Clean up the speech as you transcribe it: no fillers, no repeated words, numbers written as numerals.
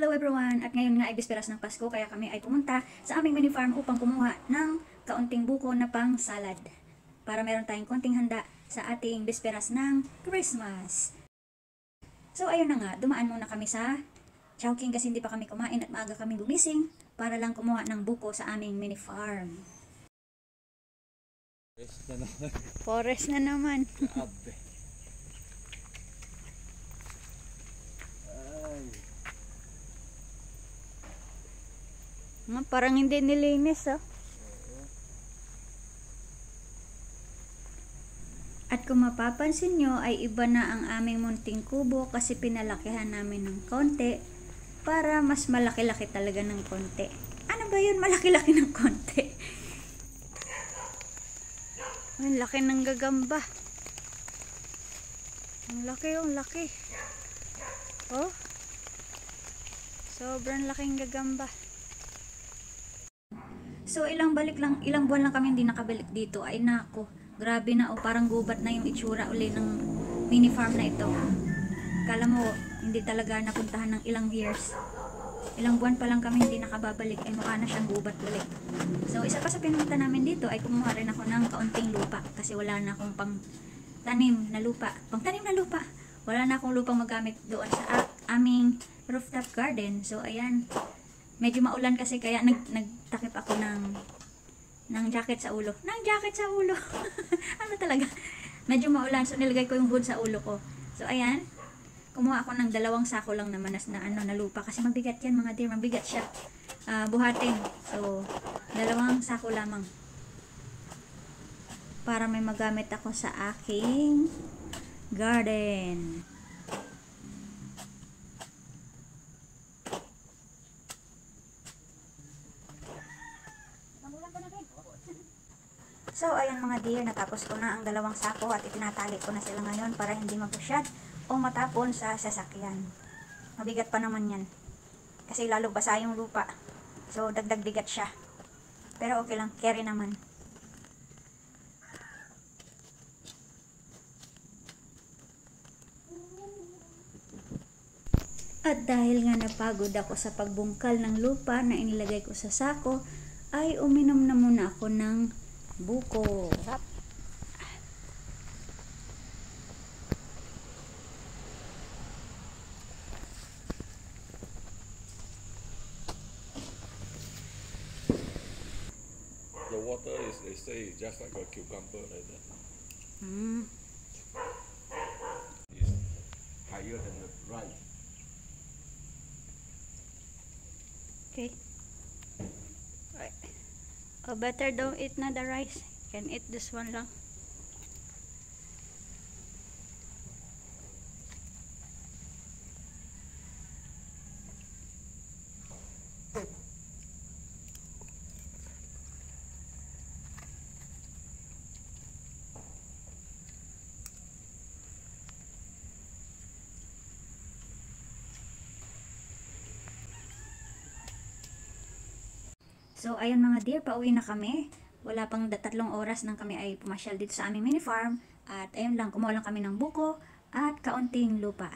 Hello everyone! At ngayon nga ay bisperas ng Pasko kaya kami ay pumunta sa aming mini farm upang kumuha ng kaunting buko na pang salad. Para meron tayong konting handa sa ating bisperas ng Christmas. So ayun na nga, dumaan muna kami sa Chowking kasi hindi pa kami kumain at maaga kami gumising para lang kumuha ng buko sa aming mini farm. Forest na naman. Parang hindi nilinis At kung mapapansin nyo ay iba na ang aming munting kubo kasi pinalakihan namin ng konti para mas malaki-laki talaga ng konti. Ano ba yun? Malaki-laki ng konti. Ang laki ng gagamba. Ang laki. Oh. Sobrang laking gagamba. So ilang buwan lang kami hindi nakabalik dito. Ay nako, grabe na parang gubat na yung itsura uli ng mini farm na ito. Kala mo hindi talaga napuntahan ng ilang years. Ilang buwan pa lang kami hindi nakababalik, ay mukha na siyang gubat ulit. So isa pa sa pinunta namin dito ay kumuha rin ako ng kaunting lupa kasi wala na akong pang-tanim na lupa. Wala na akong lupang magamit doon sa aming rooftop garden. So ayan, medyo maulan kasi kaya nagtakip ako ng jacket sa ulo. Ano talaga? Medyo maulan so nilagay ko yung hood sa ulo ko. So ayan, kumuha ako ng 2 sako lang naman na lupa kasi mabigat yan mga dear, mabigat siya. Buhatin. So 2 sako lamang para may magamit ako sa aking garden. So, ayan mga dear, natapos ko na ang 2 sako at itinatali ko na sila ngayon para hindi mapusyad o matapon sa sasakyan. Mabigat pa naman yan. Kasi lalo basa yung lupa. So, dagdag bigat siya. Pero okay lang, carry naman. At dahil nga napagod ako sa pagbungkal ng lupa na inilagay ko sa sako, ay uminom na muna ako ng buko. The water is, they say, just like a cucumber like that. It's higher than the rice. Okay. Oh, better don't eat na the rice. Can eat this one lang. So, ayun mga dear, pauwi na kami. Wala pang 3 oras nang kami ay pumasyal dito sa aming mini farm. At ayun lang, kumuha lang kami ng buko at kaunting lupa.